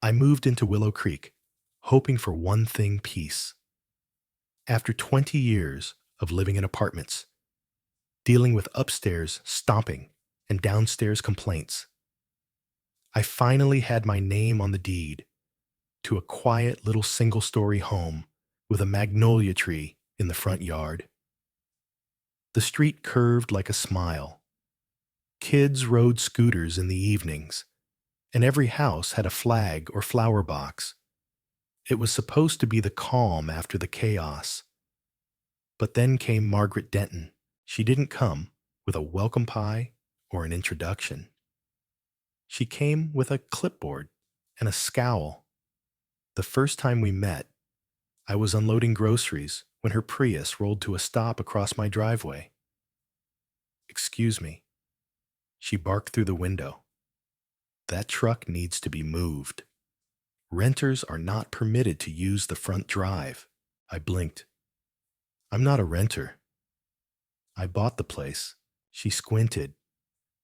I moved into Willow Creek, hoping for one thing: peace. After 20 years of living in apartments, dealing with upstairs stomping and downstairs complaints, I finally had my name on the deed to a quiet little single-story home with a magnolia tree in the front yard. The street curved like a smile. Kids rode scooters in the evenings, and every house had a flag or flower box. It was supposed to be the calm after the chaos. But then came Margaret Denton. She didn't come with a welcome pie or an introduction. She came with a clipboard and a scowl. The first time we met, I was unloading groceries when her Prius rolled to a stop across my driveway. "Excuse me," she barked through the window. "That truck needs to be moved. Renters are not permitted to use the front drive." I blinked. "I'm not a renter. I bought the place." She squinted.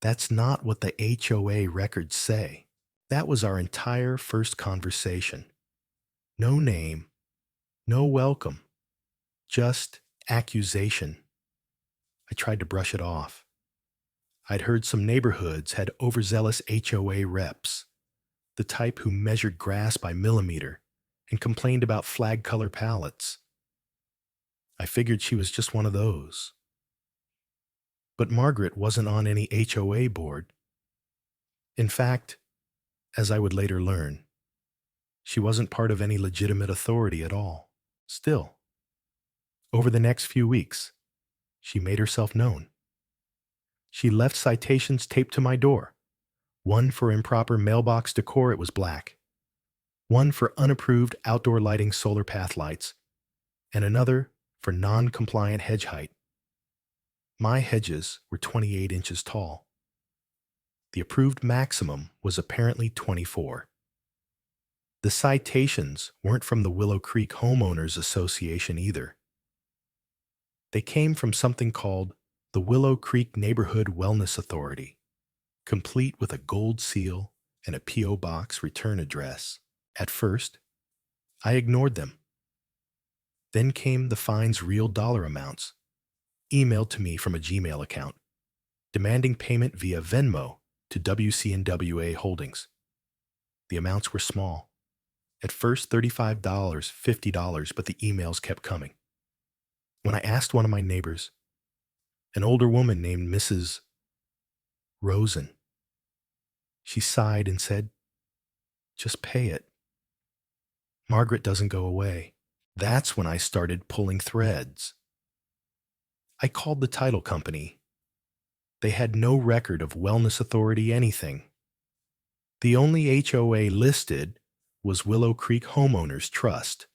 "That's not what the HOA records say." That was our entire first conversation. No name, no welcome, just accusation. I tried to brush it off. I'd heard some neighborhoods had overzealous HOA reps, the type who measured grass by millimeter and complained about flag color palettes. I figured she was just one of those. But Margaret wasn't on any HOA board. In fact, as I would later learn, she wasn't part of any legitimate authority at all. Still, over the next few weeks, she made herself known. She left citations taped to my door. One for improper mailbox decor, it was black. One for unapproved outdoor lighting solar path lights. And another for non-compliant hedge height. My hedges were 28 inches tall. The approved maximum was apparently 24. The citations weren't from the Willow Creek Homeowners Association either. They came from something called the Willow Creek Neighborhood Wellness Authority, complete with a gold seal and a P.O. Box return address. At first, I ignored them. Then came the fine's real dollar amounts, emailed to me from a Gmail account, demanding payment via Venmo to WCNWA Holdings. The amounts were small. At first, $35, $50, but the emails kept coming. When I asked one of my neighbors, an older woman named Mrs. Rosen, she sighed and said, "Just pay it. Margaret doesn't go away." That's when I started pulling threads. I called the title company. They had no record of Wellness Authority anything. The only HOA listed was Willow Creek Homeowners Trust,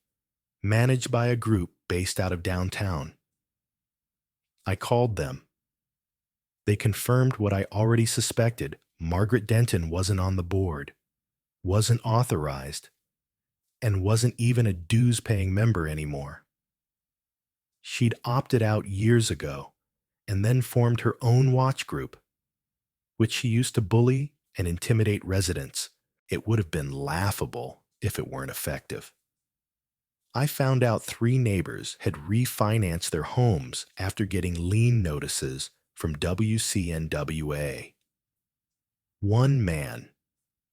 managed by a group based out of downtown. I called them. They confirmed what I already suspected: Margaret Denton wasn't on the board, wasn't authorized, and wasn't even a dues-paying member anymore. She'd opted out years ago and then formed her own watch group, which she used to bully and intimidate residents. It would have been laughable if it weren't effective. I found out 3 neighbors had refinanced their homes after getting lien notices from WCNWA. One man,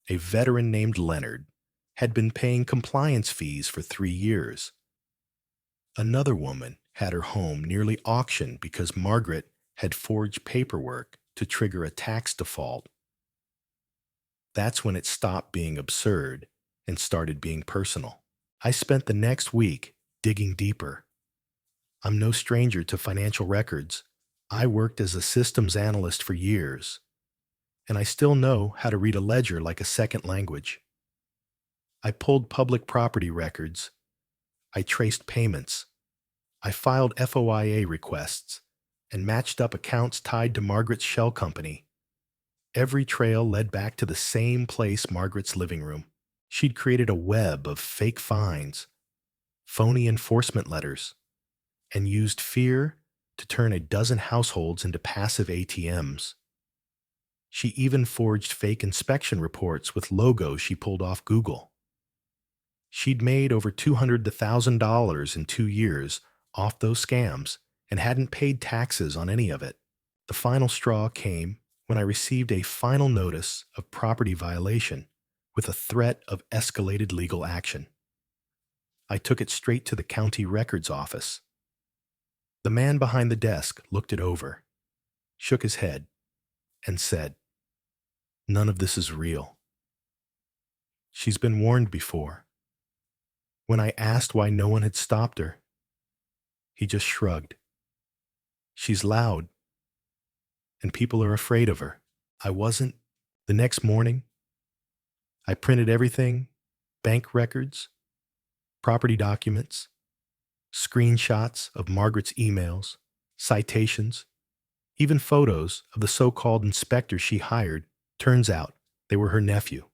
a veteran named Leonard, had been paying compliance fees for 3 years. Another woman had her home nearly auctioned because Margaret had forged paperwork to trigger a tax default. That's when it stopped being absurd and started being personal. I spent the next week digging deeper. I'm no stranger to financial records. I worked as a systems analyst for years, and I still know how to read a ledger like a second language. I pulled public property records. I traced payments. I filed FOIA requests and matched up accounts tied to Margaret's shell company. Every trail led back to the same place: Margaret's living room. She'd created a web of fake fines, phony enforcement letters, and used fear to turn a dozen households into passive ATMs. She even forged fake inspection reports with logos she pulled off Google. She'd made over $200,000 in 2 years off those scams and hadn't paid taxes on any of it. The final straw came when I received a final notice of property violation with a threat of escalated legal action. I took it straight to the county records office. The man behind the desk looked it over, shook his head, and said, "None of this is real. She's been warned before." When I asked why no one had stopped her, he just shrugged. "She's loud, and people are afraid of her." I wasn't. The next morning, I printed everything: bank records, property documents, screenshots of Margaret's emails, citations, even photos of the so-called inspector she hired. Turns out they were her nephew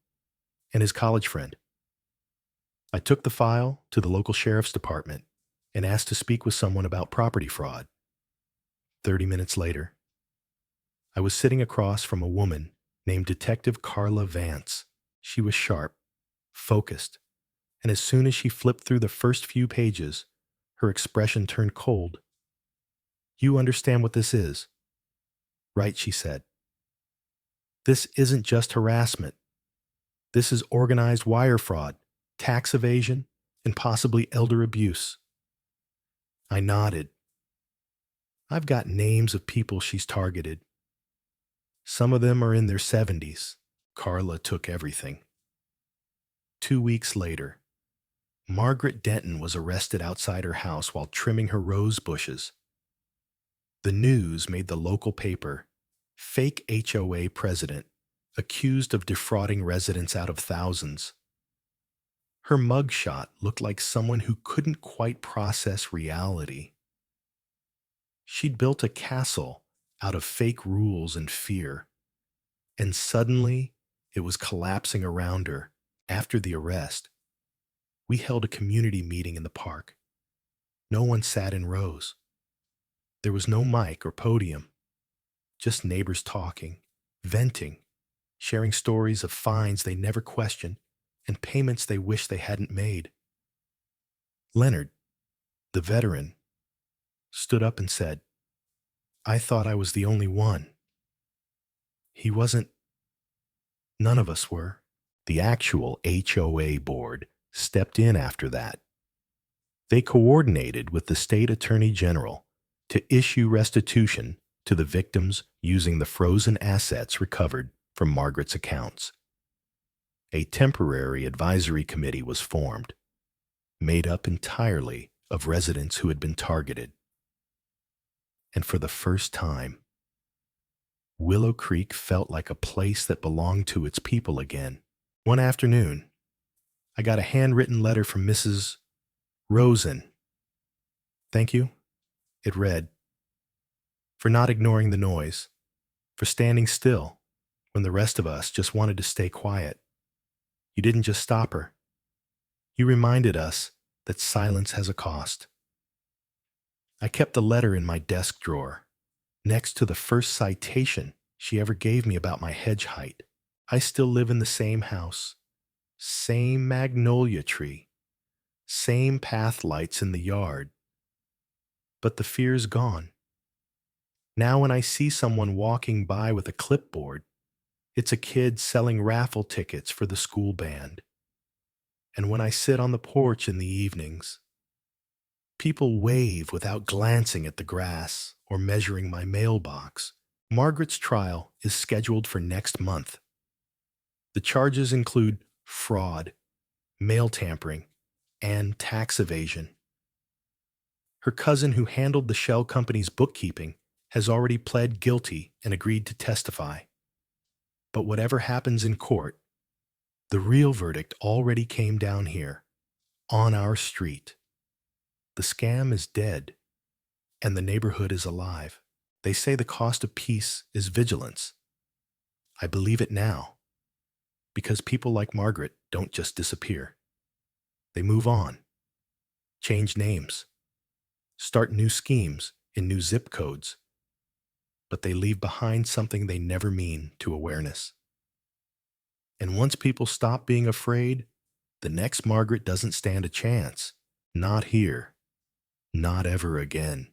and his college friend. I took the file to the local sheriff's department and asked to speak with someone about property fraud. 30 minutes later, I was sitting across from a woman named Detective Carla Vance. She was sharp, focused, and as soon as she flipped through the first few pages, her expression turned cold. "You understand what this is, right?" she said. "This isn't just harassment. This is organized wire fraud, tax evasion, and possibly elder abuse." I nodded. "I've got names of people she's targeted. Some of them are in their 70s. Carla took everything. 2 weeks later, Margaret Denton was arrested outside her house while trimming her rose bushes. The news made the local paper fake HOA president accused of defrauding residents out of thousands. Her mugshot looked like someone who couldn't quite process reality. She'd built a castle out of fake rules and fear, and suddenly it was collapsing around her. After the arrest, we held a community meeting in the park. No one sat in rows. There was no mic or podium, just neighbors talking, venting, sharing stories of fines they never questioned and payments they wished they hadn't made. Leonard, the veteran, stood up and said, "I thought I was the only one." He wasn't. None of us were. The actual HOA board stepped in after that. They coordinated with the state attorney general to issue restitution to the victims using the frozen assets recovered from Margaret's accounts. A temporary advisory committee was formed, made up entirely of residents who had been targeted. And for the first time, Willow Creek felt like a place that belonged to its people again. One afternoon, I got a handwritten letter from Mrs. Rosen. "Thank you," it read, "for not ignoring the noise, for standing still when the rest of us just wanted to stay quiet. You didn't just stop her. You reminded us that silence has a cost." I kept the letter in my desk drawer, next to the first citation she ever gave me about my hedge height. I still live in the same house, same magnolia tree, same path lights in the yard. But the fear's gone. Now when I see someone walking by with a clipboard, it's a kid selling raffle tickets for the school band. And when I sit on the porch in the evenings, people wave without glancing at the grass or measuring my mailbox. Margaret's trial is scheduled for next month. The charges include fraud, mail tampering, and tax evasion. Her cousin who handled the shell company's bookkeeping has already pled guilty and agreed to testify. But whatever happens in court, the real verdict already came down here, on our street. The scam is dead, and the neighborhood is alive. They say the cost of peace is vigilance. I believe it now, because people like Margaret don't just disappear. They move on, change names, start new schemes in new zip codes, but they leave behind something they never mean to awareness. And once people stop being afraid, The next Margaret doesn't stand a chance. Not here. Not ever again.